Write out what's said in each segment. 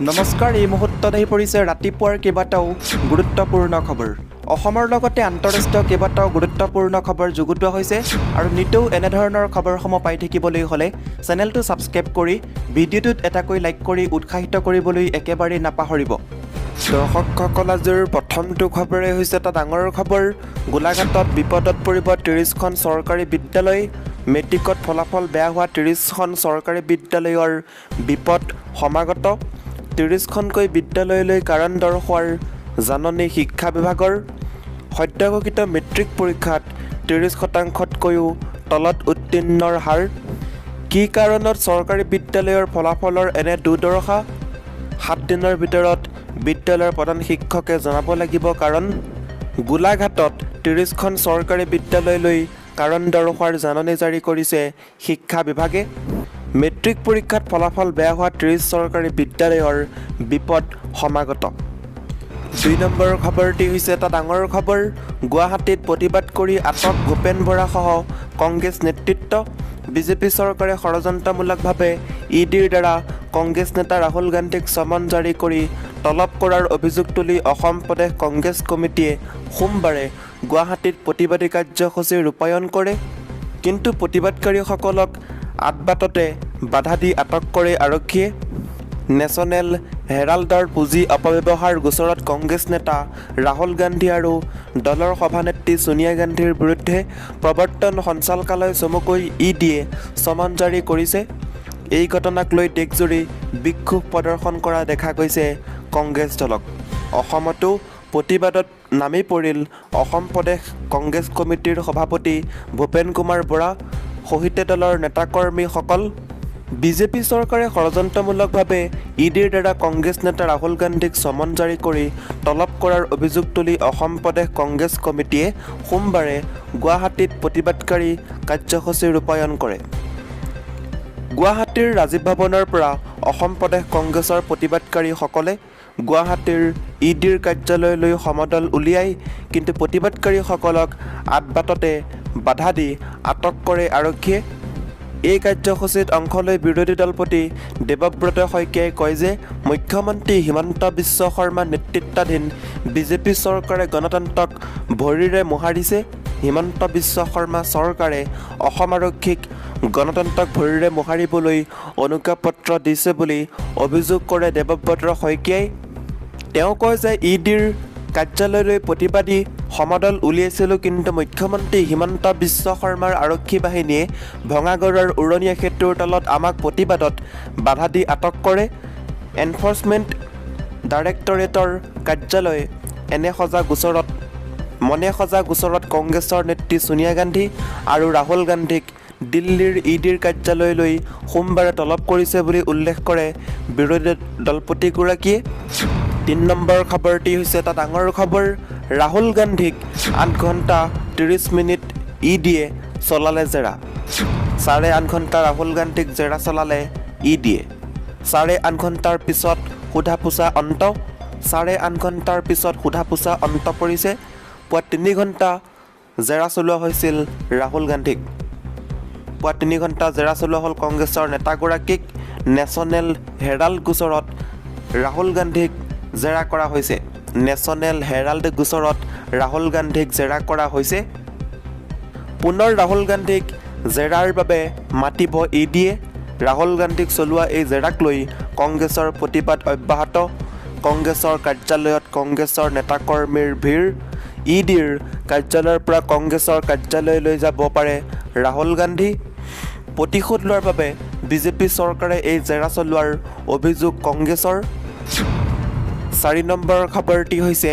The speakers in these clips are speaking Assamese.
নমস্কাৰ, এই মুহূৰ্তত আহি পৰিছে ৰাতিপুৱাৰ কেইবাটাও গুৰুত্বপূৰ্ণ খবৰ। অসমৰ লগতে আন্তঃৰাষ্ট্ৰীয় কেইবাটাও গুৰুত্বপূৰ্ণ খবৰ যুগুতোৱা হৈছে আৰু নিতৌ এনেধৰণৰ খবৰসমূহ পাই থাকিবলৈ হ'লে চেনেলটো ছাবস্ক্ৰাইব কৰি ভিডিঅ'টোত এটাকৈ লাইক কৰি উৎসাহিত কৰিবলৈ একেবাৰেই নাপাহৰিব। দৰ্শকসকল, আজিৰ প্ৰথমটো খবৰে হৈছে এটা ডাঙৰ খবৰ। গোলাঘাটত বিপদত পৰিব 30খন চৰকাৰী বিদ্যালয়। মেট্ৰিকত ফলাফল বেয়া হোৱা 30খন চৰকাৰী বিদ্যালয়ৰ বিপদ সমাগত। 30খনকৈ বিদ্যালয়লৈ কাৰণ দৰ্শোৱাৰ জাননী শিক্ষা বিভাগৰ। সদ্য ঘোষিত মেট্ৰিক পৰীক্ষাত 30%তকৈও তলত উত্তীৰ্ণৰ হাৰ। কি কাৰণত চৰকাৰী বিদ্যালয়ৰ ফলাফলৰ এনে দুৰ্দশা? 7 দিনৰ ভিতৰত বিদ্যালয়ৰ প্ৰধান শিক্ষকে জনাব লাগিব কাৰণ। গোলাঘাটত 30খন চৰকাৰী বিদ্যালয়লৈ কাৰণ দৰ্শোৱাৰ জাননী জাৰি কৰিছে শিক্ষা বিভাগে। মেট্ৰিক পৰীক্ষাত ফলাফল বেয়া হোৱা 30 চৰকাৰী বিদ্যালয়ৰ বিপদ সমাগত। 2 নম্বৰ খবৰটি হৈছে এটা ডাঙৰ খবৰ। গুৱাহাটীত প্ৰতিবাদ কৰি আটক ভূপেন বৰাসহ কংগ্ৰেছ নেতৃত্ব। বিজেপি চৰকাৰে ষড়যন্ত্ৰমূলকভাৱে ইডিৰ দ্বাৰা কংগ্ৰেছ নেতা ৰাহুল গান্ধীক সমন জাৰি কৰি তলব কৰাৰ অভিযোগ তুলি অসম প্ৰদেশ কংগ্ৰেছ কমিটিয়ে সোমবাৰে গুৱাহাটীত প্ৰতিবাদী কাৰ্যসূচী ৰূপায়ণ কৰে। কিন্তু প্ৰতিবাদকাৰীসকলক আদবাটতে বাধা দি আটক কৰে আৰক্ষীয়ে। নেশ্যনেল হেৰাল্ডৰ পুঁজি অপব্যৱহাৰ গোচৰত কংগ্ৰেছ নেতা ৰাহুল গান্ধী আৰু দলৰ সভানেত্ৰী ছোনিয়া গান্ধীৰ বিৰুদ্ধে প্ৰৱৰ্তন সঞ্চালকালয় চমুকৈ ইডিয়ে সমন জাৰি কৰিছে। এই ঘটনাক লৈ দেশজুৰি বিক্ষোভ প্ৰদৰ্শন কৰা দেখা গৈছে কংগ্ৰেছ দলক। অসমতো প্ৰতিবাদত নামি পৰিল অসম প্ৰদেশ কংগ্ৰেছ কমিটিৰ সভাপতি ভূপেন কুমাৰ বৰা সহিতে দলৰ নেতাকৰ্মীসকল। বিজেপি চৰকাৰে ষড়যন্ত্ৰমূলকভাৱে ইডিৰ দ্বাৰা কংগ্ৰেছ নেতা ৰাহুল গান্ধীক সমন জাৰি কৰি তলব কৰাৰ অভিযোগ তুলি অসম প্ৰদেশ কংগ্ৰেছ কমিটিয়ে সোমবাৰে গুৱাহাটীত প্ৰতিবাদকাৰী কাৰ্যসূচী ৰূপায়ণ কৰে। গুৱাহাটীৰ ৰাজীৱ ভৱনৰ পৰা অসম প্ৰদেশ কংগ্ৰেছৰ প্ৰতিবাদকাৰীসকলে গুৱাহাটীৰ ইডিৰ কাৰ্যালয়লৈ সমদল উলিয়ায়। কিন্তু প্ৰতিবাদকাৰীসকলক আদবাটতে বাধা দি আটক কৰে আৰক্ষীয়ে। এই কাৰ্যসূচীত অংশ লৈ বিৰোধী দলপতি দেৱব্ৰত শইকীয়াই কয় যে মুখ্যমন্ত্ৰী হিমন্ত বিশ্ব শৰ্মা নেতৃত্বাধীন বিজেপি চৰকাৰে গণতন্ত্ৰক ভৰিৰে মোহাৰিছে। হিমন্ত বিশ্ব শৰ্মা চৰকাৰে অসম আৰক্ষীক গণতন্ত্ৰক ভৰিৰে মোহাৰিবলৈ অনুজ্ঞাপত্ৰ দিছে বুলি অভিযোগ কৰে দেৱব্ৰত শইকীয়াই। তেওঁ কয় যে ইডিৰ কাৰ্যালয়লৈ প্ৰতিবাদী সমদল উলিয়াইছিলোঁ, কিন্তু মুখ্যমন্ত্ৰী হিমন্ত বিশ্ব শৰ্মাৰ আৰক্ষী বাহিনীয়ে ভঙাগড়ৰ উৰণীয়া সেতুৰ তলত আমাক প্ৰতিবাদত বাধা দি আটক কৰে। এনফৰ্চমেণ্ট ডাইৰেক্টৰেটৰ কাৰ্যালয়ে মনে সজা গোচৰত কংগ্ৰেছৰ নেত্ৰী ছোনিয়া গান্ধী আৰু ৰাহুল গান্ধীক দিল্লীৰ ইডিৰ কাৰ্যালয়লৈ সোমবাৰে তলব কৰিছে বুলি উল্লেখ কৰে বিৰোধী দলপতিগৰাকীয়ে। 3 নম্বৰ খবৰটি হৈছে এটা ডাঙৰ খবৰ। ৰাহুল গান্ধীক 8 ঘণ্টা 30 মিনিট ইডিয়ে চলালে জেৰা। 8.5 ঘণ্টা ৰাহুল গান্ধীক জেৰা চলালে ইডিয়ে। 8.5 ঘণ্টাৰ পিছত সোধা পোছা অন্ত। 8.5 ঘণ্টাৰ পিছত সোধা পোছা অন্ত পৰিছে। পুৱা 3 ঘণ্টা জেৰা চলোৱা হৈছিল ৰাহুল গান্ধীক। পুৱা 3 ঘণ্টা জেৰা চলোৱা হ'ল কংগ্ৰেছৰ নেতাগৰাকীক। নেশ্যনেল হেৰাল্ড গোচৰত ৰাহুল গান্ধীক জেৰা কৰা হৈছে। নেশ্যনেল হেৰাল্ড গোচৰত ৰাহুল গান্ধীক জেৰা কৰা হৈছে। পুনৰ ৰাহুল গান্ধীক জেৰাৰ বাবে মাতিব ইডিয়ে। ৰাহুল গান্ধীক চলোৱা এই জেৰাক লৈ কংগ্ৰেছৰ প্ৰতিবাদ অব্যাহত। কংগ্ৰেছৰ কাৰ্যালয়ত কংগ্ৰেছৰ নেতাকৰ্মীৰ ভিৰ। ইডিৰ কাৰ্যালয়ৰ পৰা কংগ্ৰেছৰ কাৰ্যালয়লৈ যাব পাৰে ৰাহুল গান্ধী। প্ৰতিশোধ লোৱাৰ বাবে বিজেপি চৰকাৰে এই জেৰা চলোৱাৰ অভিযোগ কংগ্ৰেছৰ। 4 নম্বৰ খবৰটি হৈছে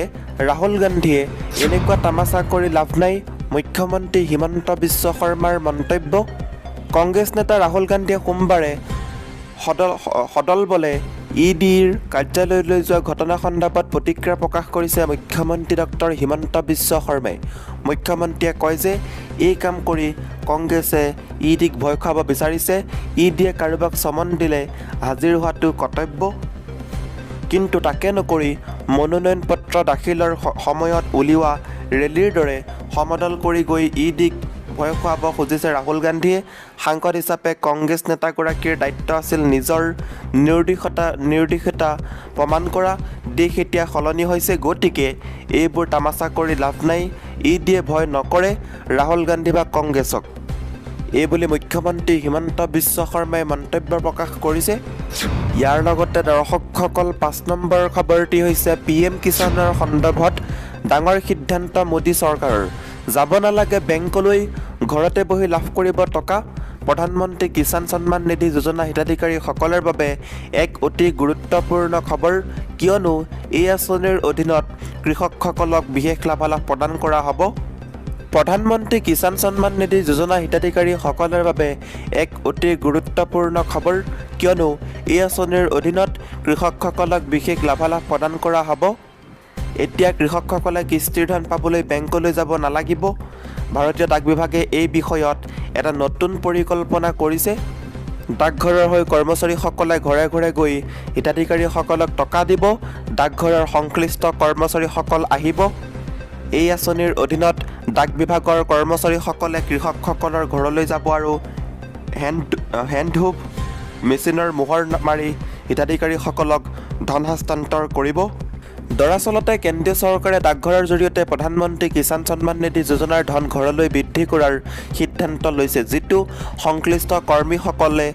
ৰাহুল গান্ধীয়ে এনেকুৱা তামাচা কৰি লাভ নাই, মুখ্যমন্ত্ৰী হিমন্ত বিশ্ব শৰ্মাৰ মন্তব্য। কংগ্ৰেছ নেতা ৰাহুল গান্ধীয়ে সোমবাৰে সদল বলে ইডিৰ কাৰ্যালয়লৈ যোৱা ঘটনা সন্দৰ্ভত প্ৰতিক্ৰিয়া প্ৰকাশ কৰিছে মুখ্যমন্ত্ৰী ডক্টৰ হিমন্ত বিশ্ব শৰ্মাই। মুখ্যমন্ত্ৰীয়ে কয় যে এই কাম কৰি কংগ্ৰেছে ইডিক ভয় খুৱাব বিচাৰিছে। ইডিয়ে কাৰোবাক সমন দিলে হাজিৰ হোৱাটো কৰ্তব্য, কিন্তু তাকে নকৰি মনোনয়ন পত্ৰ দাখিলৰ সময়ত উলিওৱা ৰেলীৰ দৰে সমদল কৰি গৈ ইডিক ভয় খুৱাব খুজিছে ৰাহুল গান্ধীয়ে। সাংসদ হিচাপে কংগ্ৰেছ নেতাগৰাকীৰ দায়িত্ব আছিল নিজৰ নিৰ্দোষিতা প্ৰমাণ কৰা। দেশ এতিয়া সলনি হৈছে, গতিকে এইবোৰ তামাচা কৰি লাভ নাই। দিয়ে ভয় নকৰে ৰাহুল গান্ধী বা কংগ্ৰেছক, এইবুলি মুখ্যমন্ত্ৰী হিমন্ত বিশ্ব শৰ্মাই মন্তব্য প্ৰকাশ কৰিছে। ইয়াৰ লগতে দৰ্শকসকল 5 নম্বৰ খবৰটি হৈছে PM কিষাণৰ সন্দৰ্ভত ডাঙৰ সিদ্ধান্ত মোদী চৰকাৰৰ। যাব নালাগে বেংকলৈ, ঘৰতে বহি লাভ কৰিব টকা। প্ৰধানমন্ত্ৰী কিষাণ সন্মান নিধি যোজনা হিতাধিকাৰীসকলৰ বাবে এক অতি গুৰুত্বপূৰ্ণ খবৰ, কিয়নো এই আঁচনিৰ অধীনত কৃষকসকলক বিশেষ লাভালাভ প্ৰদান কৰা হ'ব। প্ৰধানমন্ত্ৰী কিষাণ সন্মান নিধি যোজনা হিতাধিকাৰীসকলৰ বাবে এক অতি গুৰুত্বপূৰ্ণ খবৰ, কিয়নো এই আঁচনিৰ অধীনত কৃষকসকলক বিশেষ লাভালাভ প্ৰদান কৰা হ'ব। এতিয়া কৃষকসকলে কিস্তিৰ ধন পাবলৈ বেংকলৈ যাব নালাগিব। ভাৰতীয় ডাক বিভাগে এই বিষয়ত এটা নতুন পৰিকল্পনা কৰিছে। ডাকঘৰৰ হৈ কৰ্মচাৰীসকলে ঘৰে ঘৰে গৈ হিতাধিকাৰীসকলক টকা দিব। ডাকঘৰৰ সংশ্লিষ্ট কৰ্মচাৰীসকল আহিব। এই আঁচনিৰ অধীনত ডাক বিভাগৰ কৰ্মচাৰীসকলে কৃষকসকলৰ ঘৰলৈ যাব আৰু হেণ্ডহুভ মেচিনৰ মোহৰ মাৰি হিতাধিকাৰীসকলক ধন হস্তান্তৰ কৰিব। দৰাচলতে কেন্দ্ৰীয় চৰকাৰে ডাকঘৰৰ জৰিয়তে প্ৰধানমন্ত্ৰী কিষাণ সন্মান নিধি যোজনাৰ ধন ঘৰলৈ বৃদ্ধি কৰাৰ সিদ্ধান্ত লৈছে, যিটো সংশ্লিষ্ট কৰ্মীসকলে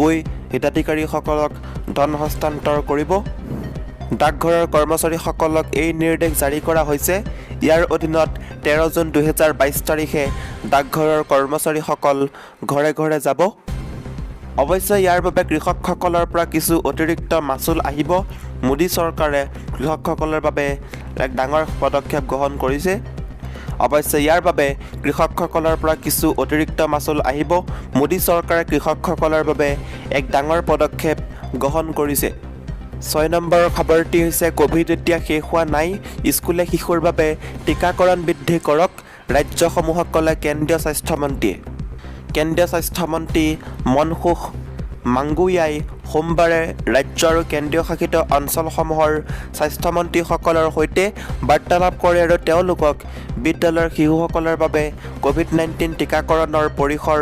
গৈ হিতাধিকাৰীসকলক ধন হস্তান্তৰ কৰিব। ডাকঘৰৰ কৰ্মচাৰীসকলক এই নিৰ্দেশ জাৰি কৰা হৈছে। ইয়াৰ অধীনত 13 জুন 2022 তাৰিখে ডাকঘৰৰ কৰ্মচাৰীসকল ঘৰে ঘৰে যাব। অৱশ্যে ইয়াৰ বাবে কৃষকসকলৰ পৰা কিছু অতিৰিক্ত মাচুল আহিব। মোদী চৰকাৰে কৃষকসকলৰ বাবে এক ডাঙৰ পদক্ষেপ গ্ৰহণ কৰিছে। অৱশ্যে ইয়াৰ বাবে কৃষকসকলৰ পৰা কিছু অতিৰিক্ত মাচুল আহিব। মোদী চৰকাৰে কৃষকসকলৰ বাবে এক ডাঙৰ পদক্ষেপ গ্ৰহণ কৰিছে। 6 নম্বৰ খবৰটি হৈছে ক'ভিড এতিয়া শেষ হোৱা নাই, স্কুলে শিশুৰ বাবে টীকাকৰণ বৃদ্ধি কৰক, ৰাজ্যসমূহক ক'লে কেন্দ্ৰীয় স্বাস্থ্যমন্ত্ৰীয়ে। কেন্দ্ৰীয় স্বাস্থ্যমন্ত্ৰী মনসুখ মাংগুয়াই সোমবাৰে ৰাজ্য আৰু কেন্দ্ৰীয় শাসিত অঞ্চলসমূহৰ স্বাস্থ্যমন্ত্ৰীসকলৰ সৈতে বাৰ্তালাপ কৰে আৰু তেওঁলোকক বিদ্যালয়ৰ শিশুসকলৰ বাবে ক'ভিড-19 টীকাকৰণৰ পৰিসৰ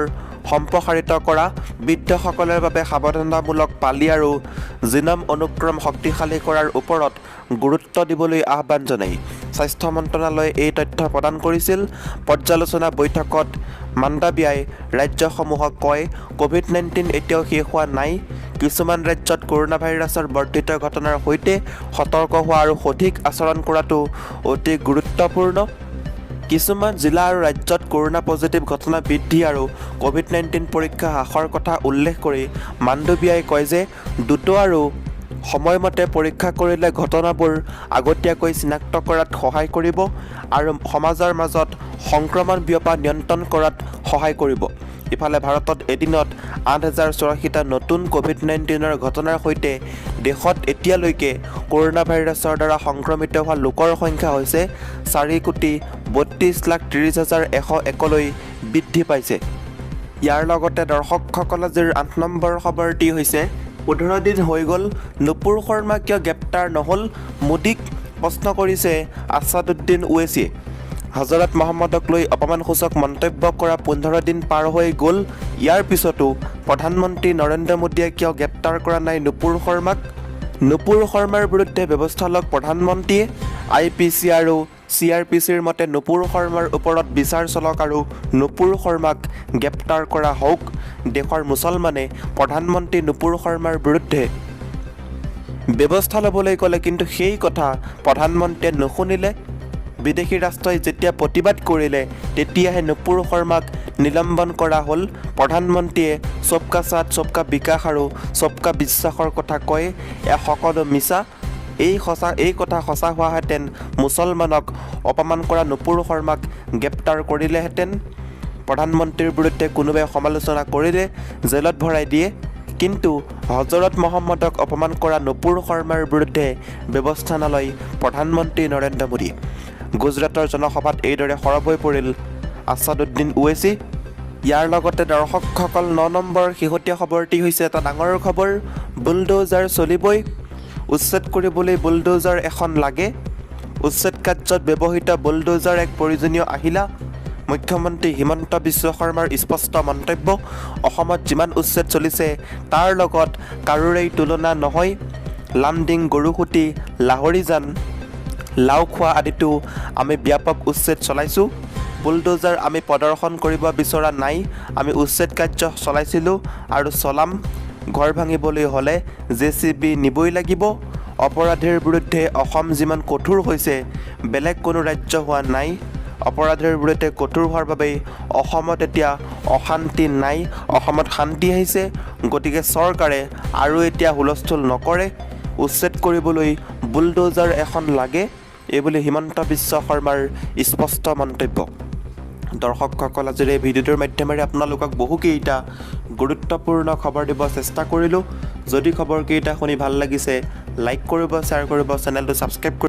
সম্প্ৰসাৰিত কৰা, বৃদ্ধসকলৰ বাবে সাৱধানতামূলক পালি আৰু জিনম অনুক্ৰম শক্তিশালী কৰাৰ ওপৰত গুৰুত্ব দিবলৈ আহ্বান জনায়। স্বাস্থ্য মন্ত্ৰণালয়ে এই তথ্য প্ৰদান কৰিছিল। পৰ্যালোচনা বৈঠকত মাণ্ডাবিয়াই ৰাজ্যসমূহক কয়, ক'ভিড-19 এতিয়াও শেষ হোৱা নাই। কিছুমান ৰাজ্যত কৰোনা ভাইৰাছৰ বৰ্ধিত ঘটনাৰ সৈতে সতৰ্ক হোৱা আৰু সঠিক আচৰণ কৰাটো অতি গুৰুত্বপূৰ্ণ। কিছুমান জিলা আৰু ৰাজ্যত কৰোনা পজিটিভ ঘটনা বৃদ্ধি আৰু ক'ভিড-19 পৰীক্ষা হ্ৰাসৰ কথা উল্লেখ কৰি মাণ্ডবিয়াই কয় যে দ্ৰুত আৰু সময়মতে পৰীক্ষা কৰিলে ঘটনাবোৰ আগতীয়াকৈ চিনাক্ত কৰাত সহায় কৰিব আৰু সমাজৰ মাজত সংক্ৰমণ বিয়পা নিয়ন্ত্ৰণ কৰাত সহায় কৰিব। ইফালে ভাৰতত এদিনত 8,084টা নতুন ক'ভিড-19ৰ ঘটনাৰ সৈতে দেশত এতিয়ালৈকে কৰোনা ভাইৰাছৰ দ্বাৰা সংক্ৰমিত হোৱা লোকৰ সংখ্যা হৈছে 4,32,30,101লৈ বৃদ্ধি পাইছে। ইয়াৰ লগতে দৰ্শকসকল আজিৰ 8 নম্বৰ খবৰটি হৈছে 15 দিন হৈ গ'ল, নুপুৰ শৰ্মা কিয় গ্ৰেপ্তাৰ নহ'ল? মোদীক প্ৰশ্ন কৰিছে আছাদুদ্দিন ওৱেইছিয়ে। হজৰত মহম্মদক লৈ অপমানসূচক মন্তব্য কৰা 15 দিন পাৰ হৈ গ'ল। ইয়াৰ পিছতো প্ৰধানমন্ত্ৰী নৰেন্দ্ৰ মোদীয়ে কিয় গ্ৰেপ্তাৰ কৰা নাই নুপুৰ শৰ্মাক? নুপুৰ শৰ্মাৰ বিৰুদ্ধে ব্যৱস্থা লওক প্ৰধানমন্ত্ৰীয়ে। IPC আৰু CRPCৰ মতে নুপুৰ শৰ্মাৰ ওপৰত বিচাৰ চলক আৰু নুপুৰ শৰ্মাক গ্ৰেপ্তাৰ কৰা হওক। দেশৰ মুছলমানে প্ৰধানমন্ত্ৰী নুপুৰ শৰ্মাৰ বিৰুদ্ধে ব্যৱস্থা ল'বলৈ ক'লে, কিন্তু সেই কথা প্ৰধানমন্ত্ৰীয়ে নুশুনিলে। বিদেশী ৰাষ্ট্ৰই যেতিয়া প্ৰতিবাদ কৰিলে তেতিয়াহে নুপুৰ শৰ্মাক নিলম্বন কৰা হ'ল। প্ৰধানমন্ত্ৰীয়ে সবকা সাথ সবকা বিকাশ আৰু সবকা বিশ্বাসৰ কথা কয়, এয়া সকলো মিছা। এই কথা সঁচা হোৱাহেঁতেন মুছলমানক অপমান কৰা নুপুৰ শৰ্মাক গ্ৰেপ্তাৰ কৰিলেহেঁতেন। প্ৰধানমন্ত্ৰীৰ বিৰুদ্ধে কোনোবাই সমালোচনা কৰিলে জেলত ভৰাই দিয়ে, কিন্তু হজৰত মহম্মদক অপমান কৰা নুপুৰ শৰ্মাৰ বিৰুদ্ধে ব্যৱস্থা নলয় প্ৰধানমন্ত্ৰী নৰেন্দ্ৰ মোদী। গুজৰাটৰ জনসভাত এইদৰে সৰব হৈ পৰিল আছাদুদ্দিন ওৱেইছি। ইয়াৰ লগতে দৰ্শকসকল 9 নম্বৰ শেহতীয়া খবৰটি হৈছে এটা ডাঙৰ খবৰ, বুলডোজাৰ চলিবই, উচ্ছেদ কৰিবলৈ বুলডোজাৰ এখন লাগে। উচ্ছেদ কাৰ্যত ব্যৱহৃত বুলডোজাৰ এক প্ৰয়োজনীয় আহিলা। মুখ্যমন্ত্ৰী হিমন্ত বিশ্ব শৰ্মাৰ স্পষ্ট মন্তব্য, অসমত যিমান উচ্ছেদ চলিছে তাৰ লগত কাৰোৰেই তুলনা নহয়। লামডিং, গৰুসুটি, লাহৰীজান, লাওখোৱা আদিতো আমি ব্যাপক উচ্ছেদ চলাইছোঁ। বুলডোজাৰ আমি প্ৰদৰ্শন কৰিব বিচৰা নাই, আমি উচ্ছেদ কাৰ্য চলাইছিলোঁ আৰু চলাম। ঘৰ ভাঙিবলৈ হ'লে JCB নিবই লাগিব। অপৰাধীৰ বিৰুদ্ধে অসম যিমান কঠোৰ হৈছে বেলেগ কোনো ৰাজ্য হোৱা নাই। অপৰাধীৰ বিৰুদ্ধে কঠোৰ হোৱাৰ বাবেই অসমত এতিয়া অশান্তি নাই, অসমত শান্তি আহিছে। গতিকে চৰকাৰে আৰু এতিয়া হুলস্থুল নকৰে, উচ্ছেদ কৰিবলৈ বুলডোজাৰ এখন লাগে, এইবুলি হিমন্ত বিশ্ব শৰ্মাৰ স্পষ্ট মন্তব্য। দৰ্শকসকল, আজিৰ এই ভিডিঅ'টোৰ মাধ্যমেৰে আপোনালোকক বহুকেইটা গুৰুত্বপূৰ্ণ খবৰ দিব চেষ্টা কৰিলোঁ। যদি খবৰকেইটা শুনি ভাল লাগিছে লাইক কৰিব, শ্বেয়াৰ কৰিব, চেনেলটো ছাবস্ক্ৰাইব কৰিব।